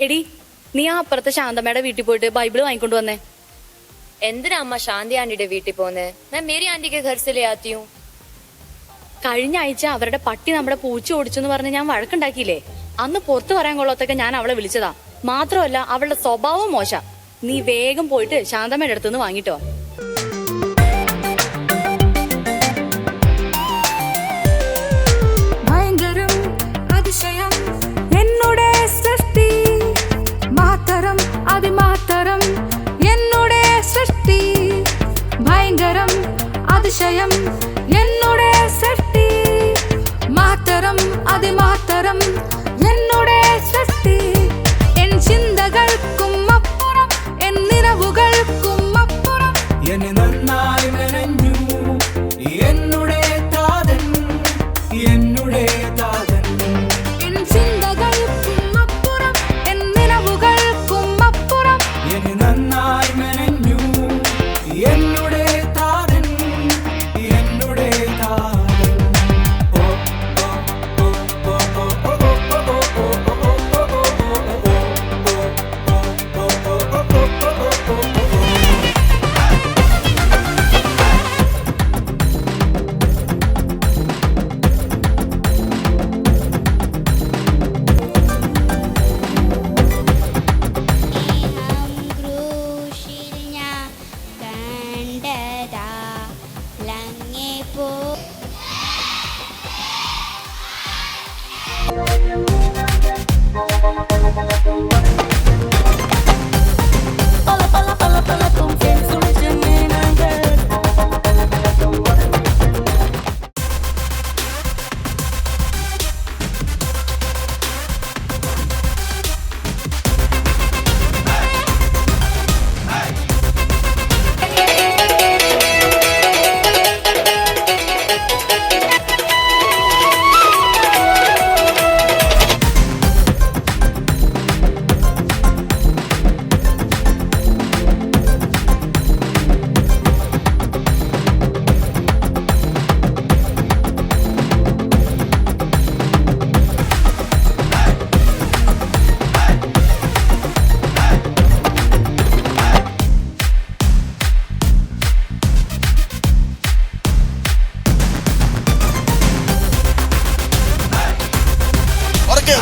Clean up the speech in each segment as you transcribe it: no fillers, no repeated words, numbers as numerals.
എടി, നീ ആ അപ്പുറത്തെ ശാന്തമ്മയുടെ വീട്ടിൽ പോയിട്ട് ബൈബിള് വാങ്ങിക്കൊണ്ട് വന്നേ. എന്തിനാ അമ്മ ശാന്തി ആന്റിയുടെ വീട്ടിൽ പോന്നെ? ഞാൻ മേരി ആന്റിക്ക് ഘർ സെ ലേ ആത്തി ഹൂം. കഴിഞ്ഞ ആഴ്ച അവരുടെ പട്ടി നമ്മുടെ പൂച്ച ഓടിച്ചെന്ന് പറഞ്ഞ് ഞാൻ വഴക്കുണ്ടാക്കിയില്ലേ? അന്ന് പുറത്തു പറയാൻ കൊള്ളത്തൊക്കെ ഞാൻ അവളെ വിളിച്ചതാ. മാത്രമല്ല അവളുടെ സ്വഭാവം മോശ. നീ വേഗം പോയിട്ട് ശാന്തമ്മയുടെ അടുത്തുനിന്ന് വാങ്ങിട്ടോ. അതിശയം എന്നുടെ സൃഷ്ടി മാതരം അതിമാതരം എന്നുടെ സൃഷ്ടി എൻ ചിന്തകൾക്കും അപ്പുറം എൻ നിലവുകൾക്കും അപ്പുറം എന്നെ നന്നായി മെനഞ്ഞു എന്നുടെ താതൻ എന്നുടെ താതൻ എൻ ചിന്തകൾക്കും അപ്പുറം എൻ നിലവുകൾക്കും അപ്പുറം എന്നെ നന്നായി മെനഞ്ഞു എന്നുടെ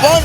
one.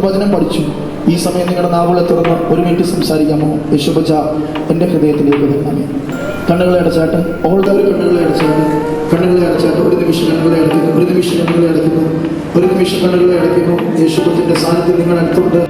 വചനം പഠിച്ചു. ഈ സമയം നിങ്ങളുടെ നാവുകളെ തുറന്ന് ഒരു മിനിറ്റ് സംസാരിക്കാമോ? യേശുബച്ച എൻ്റെ ഹൃദയത്തിലേക്ക് വരണമേ. കണ്ണുകളെ അടച്ചാട്ട്, ഓൾദവർ കണ്ണുകളെ അടച്ചാട്ട്, കണ്ണുകളെ അടച്ചാട്ട്, ഒരു നിമിഷം കണ്ണുകളെ അടയ്ക്കുന്നു, ഒരു നിമിഷം കണ്ണുകളെ അടയ്ക്കുന്നു, ഒരു നിമിഷം കണ്ണുകളെ അടയ്ക്കുന്നു. യേശുബച്ചൻ്റെ സാന്നിധ്യം നിങ്ങളുടെ അടുത്തുണ്ട്.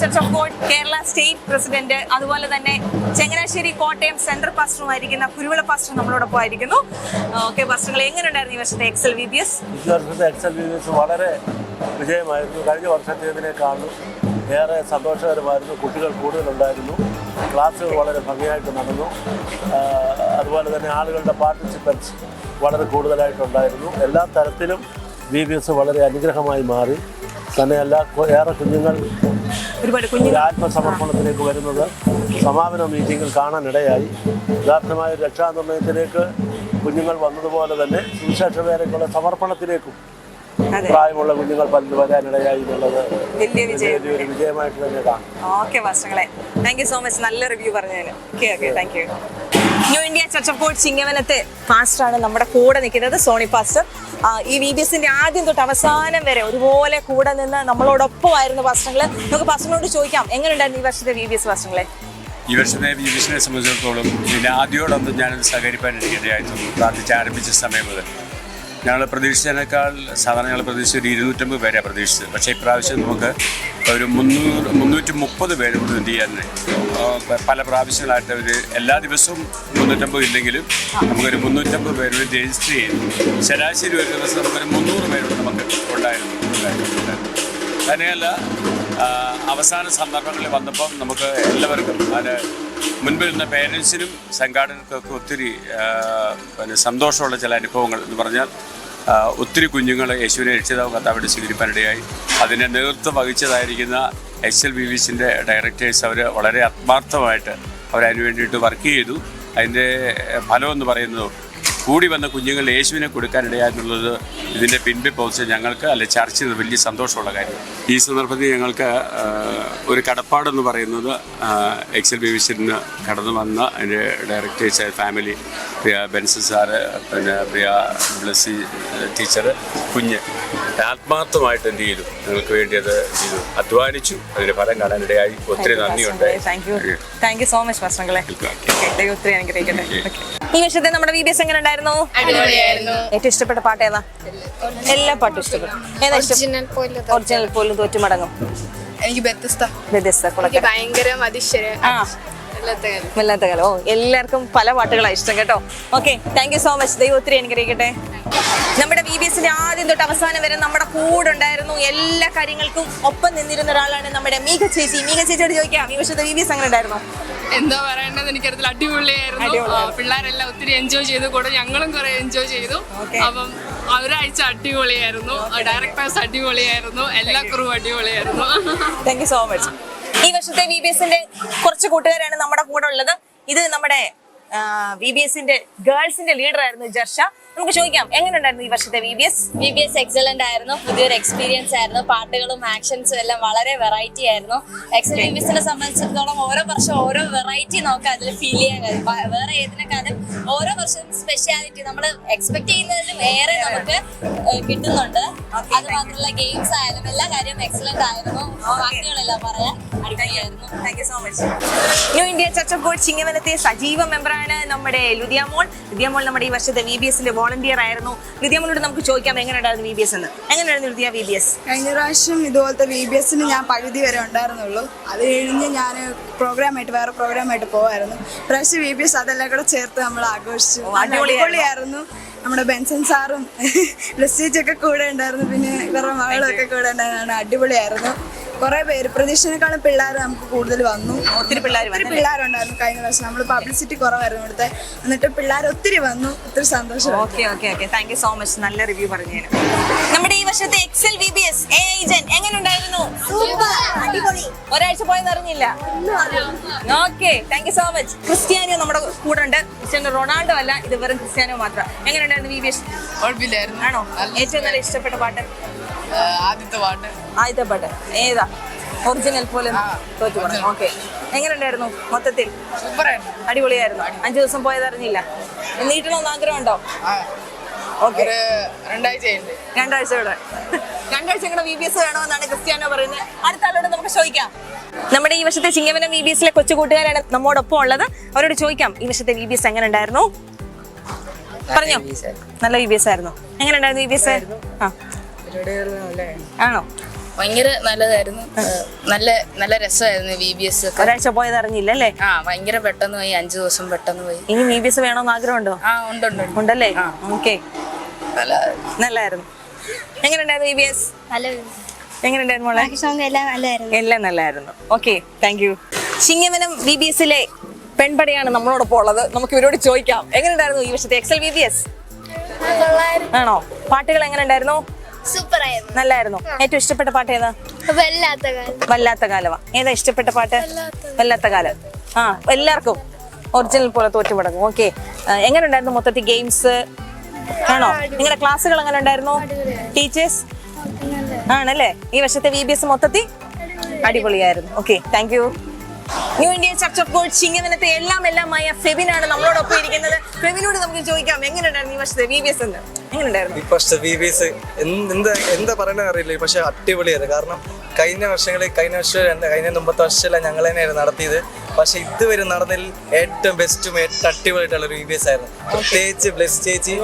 Church of God Kerala state president, അതുപോലെ തന്നെ ചങ്ങനാശ്ശേരി കോട്ടയം സെൻട്രൽ പാസ്റ്ററുമായിരിക്കുന്ന കുരുവിള പാസ്റ്റർ നമ്മളോടൊപ്പം ആയിരിക്കുന്നു. ഓക്കെ പാസ്റ്ററുകൾ, എങ്ങനെയുണ്ടായിരുന്നു ഈ വർഷത്തെ എക്സൽ VBS? ഈ വർഷത്തെ എക്സൽ VBS വളരെ വിജയമായിരുന്നു. കഴിഞ്ഞ വർഷത്തേതിനേക്കാളും ഏറെ സന്തോഷകരമായിരുന്നു. കുട്ടികൾ കൂടുതലുണ്ടായിരുന്നു. ക്ലാസ്സുകൾ വളരെ ഭംഗിയായിട്ട് നടന്നു. അതുപോലെ തന്നെ ആളുകളുടെ പാർട്ടിസിപ്പൻസ് വളരെ കൂടുതലായിട്ടുണ്ടായിരുന്നു. എല്ലാ തരത്തിലും VBS വളരെ അനുഗ്രഹമായി മാറി. തന്നെയല്ല, ഏറെ കുഞ്ഞുങ്ങൾ ആത്മസമർപ്പണത്തിലേക്ക് വരുന്നത് സമാപന മീറ്റിങ്ങിൽ കാണാനിടയായി. യഥാർത്ഥമായ രക്ഷാനിർണയത്തിലേക്ക് കുഞ്ഞുങ്ങൾ വന്നതുപോലെ തന്നെ സുവിശേഷ വേലയ്ക്കുള്ള സമർപ്പണത്തിലേക്കും പ്രായമുള്ള കുഞ്ഞുങ്ങൾ പലരും വരാനിടയായി എന്നുള്ളത് വലിയൊരു വിജയമായിട്ട് തന്നെ കാണും. ഓക്കെ പാസ്റ്ററുകളെ, താങ്ക് യു സോ മച്ച്, നല്ല റിവ്യൂ പറഞ്ഞതിന്. Okay thank you. New India Church of God ചിങ്ങവനത്തെ പാസ്റ്ററാണ് നമ്മുടെ കൂടെ നിൽക്കുന്നത്, സോണി പാസ്റ്റർ. ഈ VBSന്റെ ആദ്യം തൊട്ട് അവസാനം വരെ ഒരുപോലെ കൂടെ നിന്ന് നമ്മളോടൊപ്പമായിരുന്നു പാസ്റ്ററുകൾ. നമുക്ക് പാസ്റ്ററിനോട് ചോദിക്കാം, എങ്ങനെയുണ്ടായിരുന്നു ഈ വർഷത്തെ VBS പാസ്റ്ററുകളെ? ഈ വർഷത്തെ VBSനെ സംബന്ധിച്ചിടത്തോളം ഇതിൻ്റെ ആദ്യമോടൊന്നും ഞാനത് സഹകരിക്കാനിടയായിരുന്നു. പ്രാർത്ഥിച്ച് ആരംഭിച്ച സമയം മുതൽ ഞങ്ങൾ പ്രതീക്ഷിച്ചതിനേക്കാൾ സാധാരണ ഞങ്ങൾ പ്രതീക്ഷിച്ചൊരു 250 പേരെ പ്രതീക്ഷിച്ചത്. പക്ഷേ ഇപ്രാവശ്യം നമുക്ക് ഒരു 330 പേര് എന്ത് ചെയ്യാൻ പല പ്രാവശ്യങ്ങളായിട്ട് ഒരു എല്ലാ ദിവസവും 350 ഇല്ലെങ്കിലും നമുക്കൊരു 350 പേര് രജിസ്റ്റർ ചെയ്യുന്നു. ശരാശരി ഒരു ദിവസം നമുക്കൊരു 300 പേരോട് നമുക്ക് ഉണ്ടായിരുന്നു. തന്നെയല്ല, അവസാന സന്ദർഭങ്ങളിൽ വന്നപ്പം നമുക്ക് എല്ലാവർക്കും അത് മുൻപിരുന്ന പേരൻസിനും സംഘാടകർക്കൊക്കെ ഒത്തിരി സന്തോഷമുള്ള ചില അനുഭവങ്ങൾ എന്ന് പറഞ്ഞാൽ ഒത്തിരി കുഞ്ഞുങ്ങൾ യേശുവിനെ രക്ഷിതാവ് കർത്താവിനെ സ്വീകരിക്കാനിടയായി. അതിനെ നേതൃത്വം വഹിച്ചതായിരിക്കുന്ന എക്സൽ VBSന്റെ ഡയറക്ടേഴ്സ് അവർ വളരെ ആത്മാർത്ഥമായിട്ട് അവരതിനു വേണ്ടിയിട്ട് വർക്ക് ചെയ്തു. അതിൻ്റെ ഫലം എന്ന് പറയുന്നത് കൂടി വന്ന കുഞ്ഞുങ്ങൾ യേശുവിനെ കൊടുക്കാനിടയായെന്നുള്ളത് ഇതിൻ്റെ പിൻപി പോസ്റ്റ് ഞങ്ങൾക്ക് ചർച്ച വലിയ സന്തോഷമുള്ള കാര്യം. ഈ സന്ദർഭത്തിൽ ഞങ്ങൾക്ക് ഒരു കടപ്പാടെന്ന് പറയുന്നത് എക്സൽ VBSന് കടന്നു വന്ന അതിൻ്റെ ഡയറക്ടേഴ്സ്, ഫാമിലി, പ്രിയ ബെൻസൺ സാറ്, പിന്നെ പ്രിയ ബ്ലസ്സി ടീച്ചർ, കുഞ്ഞ് ആത്മാർത്ഥമായിട്ട് എന്ത് ചെയ്തു, ഞങ്ങൾക്ക് വേണ്ടി അത് ചെയ്തു, അധ്വാനിച്ചു. അതിൻ്റെ ഫലം കാണാനിടയായി. ഒത്തിരി നന്ദിയുണ്ട്. താങ്ക് യു സോ മച്ച് പാസ്റ്ററുകളെ. ഒത്തിരി അനുഗ്രഹിക്കട്ടെ. ഈ വർഷത്തെ നമ്മുടെ VBS എങ്ങനെ ഉണ്ടായിരുന്നു? ഏറ്റവും ഇഷ്ടപ്പെട്ട പാട്ട് ഏതാ? എല്ലാ പാട്ടും ഇഷ്ടപ്പെട്ടു. ഏതാ ഇഷ്ടം? ഒറിജിനൽ പോലും തോറ്റു മടങ്ങും. എനിക്ക് വ്യത്യസ്ത ഭയങ്കര വല്ലാത്ത കാലം. ഓ, എല്ലാവർക്കും പല പാട്ടുകളാണ് ഇഷ്ടം കേട്ടോ. Okay, thank you so much. ദൈവം ഒത്തിരി അനുഗ്രഹിക്കട്ടെ. നമ്മുടെ VBSന്റെ ആദ്യം തൊട്ട് അവസാനം വരെ നമ്മുടെ കൂടെ ഉണ്ടായിരുന്നു. എല്ലാ കാര്യങ്ങൾക്കും ഒപ്പം നിന്നിരുന്ന ഒരാളാണ് നമ്മുടെ മീഘ ചേച്ചി. മീഘ ചേച്ചിയോട് ചോദിക്കാം, ഈ വർഷത്തെ VBS എങ്ങനെ ഉണ്ടായിരുന്നു? എന്താ പറയേണ്ടത്, എനിക്കറിയത്തില്ല. അടിപൊളിയായിരുന്നു. പിള്ളേരെല്ലാം ഒത്തിരി എൻജോയ് ചെയ്തു, കൂടെ ഞങ്ങളും കുറെ എൻജോയ് ചെയ്തു. അപ്പം ഒരാഴ്ച അടിപൊളിയായിരുന്നു. ഡയറക്ടേഴ്സ് അടിപൊളിയായിരുന്നു. എല്ലാ ക്രൂ അടിപൊളിയായിരുന്നു. Thank you so much. ഈ വർഷത്തെ VBSന്റെ കുറച്ച് കൂട്ടുകാരാണ് നമ്മുടെ കൂടെ ഉള്ളത്. ഇത് നമ്മുടെ VBSന്റെ ഗേൾസിന്റെ ലീഡർ ആയിരുന്നു ജർഷ. നമുക്ക് ചോദിക്കാം, എങ്ങനെയുണ്ടായിരുന്നു ഈ വർഷത്തെ VBS എക്സലന്റ് ആയിരുന്നു. പുതിയൊരു എക്സ്പീരിയൻസ് ആയിരുന്നു. പാട്ടുകളും ആക്ഷൻസും എല്ലാം വളരെ വെറൈറ്റി ആയിരുന്നു. എക്സൽ VBSനെ സംബന്ധിച്ചിടത്തോളം ഓരോ വർഷം ഓരോ വെറൈറ്റി നമുക്ക് അതിൽ ഫീൽ ചെയ്യാൻ കഴിയും. വേറെ ഏതിനെക്കാളും ഓരോ വർഷവും സ്പെഷ്യാലിറ്റി നമ്മൾ എക്സ്പെക്ട് ചെയ്യുന്നതിലും ഏറെ നമുക്ക് കിട്ടുന്നുണ്ട്. അത് മാത്രമല്ല ഗെയിംസ് ആയാലും എല്ലാ കാര്യവും എക്സലന്റ് ആയിരുന്നു. വാക്കുകളെല്ലാം പറയാൻ അടിപൊളിയായിരുന്നു. Thank you so much. New India Church of God ചിങ്ങവനത്തെ സജീവ മെമ്പറാണ് നമ്മുടെ ലുദിയമോൾ. ലുദിയമോൾ നമ്മുടെ ഈ വർഷത്തെ VBSന്റെ വോളണ്ടിയർ ആയിരുന്നു. ലുദിയമോളോട് നമുക്ക് ചോദിക്കാം, എങ്ങനെയുണ്ടായിരുന്നു VBS എന്ന്? എങ്ങനെയായിരുന്നു ലുദിയ VBS? കഴിഞ്ഞ പ്രാവശ്യം ഇതുപോലത്തെ VBSന് ഞാൻ പകുതി വരെ ഉണ്ടായിരുന്നുള്ളൂ. അത് കഴിഞ്ഞ് ഞാൻ വേറെ പ്രോഗ്രാമായിട്ട് പോകായിരുന്നു. പ്രാവശ്യം VBS അതെല്ലാം കൂടെ ചേർത്ത് നമ്മൾ ആഘോഷിച്ചു. അടിപൊളിയായിരുന്നു. നമ്മുടെ ബെൻസൺ സാറും ബ്ലസ്സിയൊക്കെ കൂടെ ഉണ്ടായിരുന്നു. പിന്നെ ഇവരുടെ മകളൊക്കെ കൂടെ ഉണ്ടായിരുന്നു. അടിപൊളിയായിരുന്നു. കുറെ പേര് പ്രതീക്ഷനേക്കാളും പിള്ളേർ നമുക്ക് കൂടുതൽ വന്നു. ഒത്തിരി പിള്ളേരുണ്ടായിരുന്നു കഴിഞ്ഞ പ്രാവശ്യം. നമ്മൾ പബ്ലിസിറ്റി കുറവായിരുന്നു ഇവിടുത്തെ, എന്നിട്ട് പിള്ളേർ ഒത്തിരി വന്നു. ഒത്തിരി സന്തോഷം. Okay thank you so much. നല്ല റിവ്യൂ പറഞ്ഞു. നമ്മുടെ ഈ വർഷത്തെ എക്സൽ VBS എങ്ങനെയുണ്ടായിരുന്നു? ഒരാഴ്ച പോയെന്ന് അറിഞ്ഞില്ല. Okay, thank you so much. Cristiano നമ്മുടെ കൂടെ ഉണ്ട്. ക്രിസ്ത്യാനോ റൊണാൾഡോ അല്ല, ഇത് വെറും ക്രിസ്ത്യാനോ മാത്രം. എങ്ങനെയുണ്ടായിരുന്നു VBS? ആണോ? ഏറ്റവും നല്ല ഇഷ്ടപ്പെട്ട പാട്ട്? ആദ്യത്തെ പാട്ട് ഏതാ? ഒറിജിനൽ പോലും തോറ്റു പറഞ്ഞു. ഓക്കെ, എങ്ങനെയുണ്ടായിരുന്നു മൊത്തത്തിൽ? സൂപ്പറായിരുന്നു. അടിപൊളിയായിരുന്നു. 5 ദിവസം പോയത് അറിഞ്ഞില്ല. നീട്ടണമെന്ന് ആഗ്രഹമുണ്ടോ? ഓക്കെ, 2 ആഴ്ച കൂടെ 2 ആഴ്ച കൂടെ VBS വേണമെന്നാണ് ക്രിസ്ത്യാനോ പറയുന്നത്. അടുത്ത ആളോട് നമുക്ക് ചോദിക്കാം. നമ്മുടെ ഈ വർഷത്തെ ചിങ്ങവനം VBSലെ കൊച്ചു കൂട്ടുകാരാണ് നമ്മോടൊപ്പം ഉള്ളത്. അവരോട് ചോദിക്കാം, ഈ വർഷത്തെ VBS എങ്ങനെ ഉണ്ടായിരുന്നു? പറഞ്ഞോ. നല്ല VBS ആയിരുന്നു. എങ്ങനെ ഉണ്ടായിരുന്നു VBS? ആണോ? ഭയങ്കര നല്ലതായിരുന്നു. നല്ല നല്ല രസമായിരുന്നു VBS ഒക്കെ. ഒരാഴ്ച പോയത് അറിഞ്ഞില്ല അല്ലേ? ആ ഭയങ്കര പെട്ടെന്ന് പോയി, 5 ദിവസം പെട്ടെന്ന് പോയി. ഇനി VBS വേണമെന്ന് ആഗ്രഹമുണ്ടോ? ആ ഉണ്ട്. ഉണ്ടല്ലേ? ഓക്കെ, നല്ലായിരുന്നു. എങ്ങനെയുണ്ടായിരുന്നു VBS? എങ്ങനെയുണ്ടായിരുന്നു മോളെ? എല്ലാം നല്ലായിരുന്നു. Okay, thank you. ചിങ്ങവനം VBSലെ പെൺപടയാണ് നമ്മളോടൊപ്പം ഉള്ളത്. നമുക്ക് ഇവരോട് ചോദിക്കാം, എങ്ങനെയുണ്ടായിരുന്നു ഈ വർഷത്തെ എക്സൽ VBS? ആണോ? പാട്ടുകൾ എങ്ങനെയുണ്ടായിരുന്നു? സൂപ്പർ ആയിരുന്നു. നല്ലായിരുന്നു. ഏറ്റവും ഇഷ്ടപ്പെട്ട പാട്ട് ഏതാ? വല്ലാത്ത കാലവാ. ഏതാ ഇഷ്ടപ്പെട്ട പാട്ട്? വല്ലാത്ത കാലം. ആ, എല്ലാവർക്കും ഒറിജിനൽ പോലെ തോറ്റുപടങ്ങും. ഓക്കെ, എങ്ങനെയുണ്ടായിരുന്നു മൊത്തത്തിൽ ഗെയിംസ്? ആണോ? നിങ്ങളുടെ ക്ലാസ്സുകൾ എങ്ങനെ ഉണ്ടായിരുന്നു? ടീച്ചേഴ്സ് ആണല്ലേ? ഈ വർഷത്തെ VBS മൊത്തത്തിൽ അടിപൊളിയായിരുന്നു. Okay, thank you. New India Church of God ചിങ്ങവനത്തെ എല്ലാമായ ഫെബിനാണ് നമ്മളോടൊപ്പം ഇരിക്കുന്നത്. ഫെബിനോട് നമുക്ക് ചോദിക്കാം, എങ്ങനെയുണ്ടായിരുന്നു ഈ വർഷത്തെ VBS? എങ്ങനെയുണ്ടായിരുന്നു ഈ വർഷത്തെ VBS? എന്താ പറയണെന്ന് അറിയില്ല, പക്ഷെ അടിപൊളിയായിരുന്നു. കാരണം കഴിഞ്ഞ മുമ്പത്തെ വർഷമെല്ലാം ഞങ്ങൾ തന്നെയായിരുന്നു നടത്തിയത്. പക്ഷെ ഇതുവരെ നടന്നതിൽ ഏറ്റവും ബെസ്റ്റും ഏറ്റവും അടിപൊളിയായിട്ടുള്ള ഒരു VBS ആയിരുന്നു. പ്രത്യേകിച്ച് ബ്ലെസ് ചേച്ചി,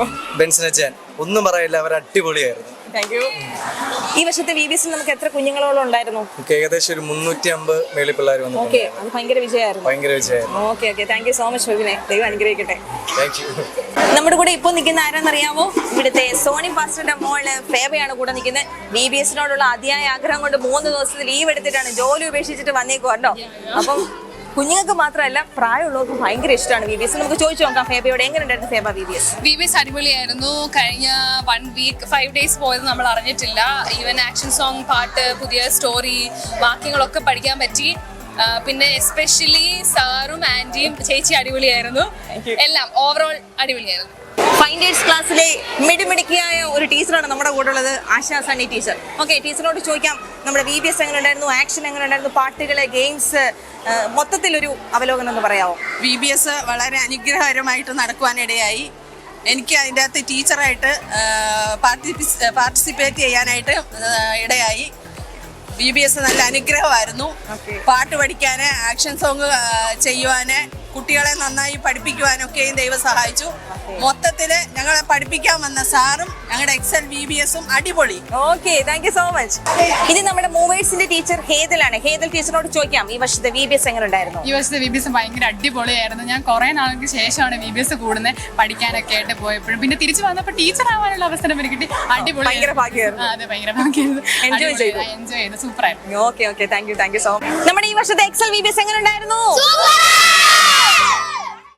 ബെൻസിനച്ചാൻ, ഒന്നും പറയില്ല, അവർ അടിപൊളിയായിരുന്നു. Thank U. ഈ വർഷത്തെ VBS നമുക്ക് എത്ര കുഞ്ഞുങ്ങളോളം ഉണ്ടായിരുന്നു? ഏകദേശം ഒരു 350 മേളിൽ പിള്ളേർ വന്നു. ഓക്കെ, അത് ഭയങ്കര വിജയമായിരുന്നു. Okay, thank you so much ഫെബിനെ. ദൈവം അനുഗ്രഹിക്കട്ടെ. Thank you. നമ്മുടെ കൂടെ ഇപ്പോൾ നിൽക്കുന്ന ആരാന്നറിയാമോ? ഇവിടുത്തെ സോണി പാസ്റ്ററുടെ മോള് ഫേബയാണ് കൂടെ നിൽക്കുന്നത്. VBSനോടുള്ള അതിയായ ആഗ്രഹം കൊണ്ട് 3 ദിവസത്തെ ലീവ് എടുത്തിട്ടാണ്, ജോലി ഉപേക്ഷിച്ചിട്ട് വന്നേക്കുവാ കേട്ടോ. അപ്പം കുഞ്ഞുങ്ങൾക്ക് മാത്രമല്ല പ്രായമുള്ളവർക്ക് ഭയങ്കര ഇഷ്ടമാണ് VBS. നമുക്ക് ചോദിച്ചു നോക്കാം ഫേബയോട്, എങ്ങനെയുണ്ടായിരുന്നു ഫേബ VBS? അടിപൊളിയായിരുന്നു. കഴിഞ്ഞ 1 വീക്ക് 5 ഡേയ്സ് പോയത് നമ്മൾ അറിഞ്ഞിട്ടില്ല. ഈവൻ ആക്ഷൻ സോങ്, പാട്ട്, പുതിയ സ്റ്റോറി, വാക്യങ്ങളൊക്കെ പഠിക്കാൻ പറ്റി. പിന്നെ എസ്പെഷ്യലി സാറും ആന്റിയും ചേച്ചി അടിപൊളിയായിരുന്നു. എല്ലാം ഓവറോൾ അടിപൊളിയായിരുന്നു. ഫൈൻ ആർട്സ് ക്ലാസ്സിലെ മിടുമിടുക്കിയായ ഒരു ടീച്ചറാണ് നമ്മുടെ കൂടെ ഉള്ളത്, ആശാ സണ്ണി ടീച്ചർ. ഓക്കെ, ടീച്ചറിനോട് ചോദിക്കാം, നമ്മുടെ VBS എങ്ങനെ ഉണ്ടായിരുന്നു? ആക്ഷൻ എങ്ങനെ ഉണ്ടായിരുന്നു? പാട്ടുകള്, ഗെയിംസ്, മൊത്തത്തിലൊരു അവലോകനം എന്ന് പറയാമോ? VBS വളരെ അനുഗ്രഹകരമായിട്ട് നടക്കുവാനിടയായി. എനിക്ക് അതിൻ്റെ അകത്ത് ടീച്ചറായിട്ട് പാർട്ടിസിപ്പേറ്റ് ചെയ്യാനായിട്ട് ഇടയായി. VBS നല്ല അനുഗ്രഹമായിരുന്നു. പാട്ട് പഠിക്കാന്, ആക്ഷൻ സോങ് ചെയ്യുവാന്, കുട്ടികളെ നന്നായി പഠിപ്പിക്കുവാനൊക്കെയും ദൈവം സഹായിച്ചു. മൊത്തത്തില് ഞങ്ങളെ പഠിപ്പിക്കാൻ വന്ന സാറും ഞങ്ങളുടെ എക്സൽ VBSഉം അടിപൊളി. Okay, thank you so much. ഇത് നമ്മുടെ മൂവേഴ്സിന്റെ ടീച്ചർ ഹേതലാണ്. ഹേതൽ ടീച്ചറിനോട് ചോദിക്കാം, ഈ വർഷത്തെ VBS എങ്ങനെ ഉണ്ടായിരുന്നു? ഈ വർഷത്തെ VBS ഭയങ്കര അടിപൊളിയായിരുന്നു. ഞാൻ കുറെ നാൾക്ക് ശേഷമാണ് VBS കൂടുന്നത്, പഠിക്കാനൊക്കെ ആയിട്ട് പോയപ്പോഴും. പിന്നെ തിരിച്ചു വന്നപ്പോൾ ടീച്ചർ ആവാനുള്ള അവസരം എനിക്ക് കിട്ടി. അടിപൊളി, ഭയങ്കര ഭാഗ്യമായിരുന്നു. അതെ, ഭയങ്കര ഭാഗ്യമായിരുന്നു. എൻജോയ് ചെയ്തു. സൂപ്പർ ആയിരുന്നു. Okay, thank you so much. നമ്മുടെ ഈ വർഷത്തെ എക്സൽ VBS എങ്ങനെ ഉണ്ടായിരുന്നു?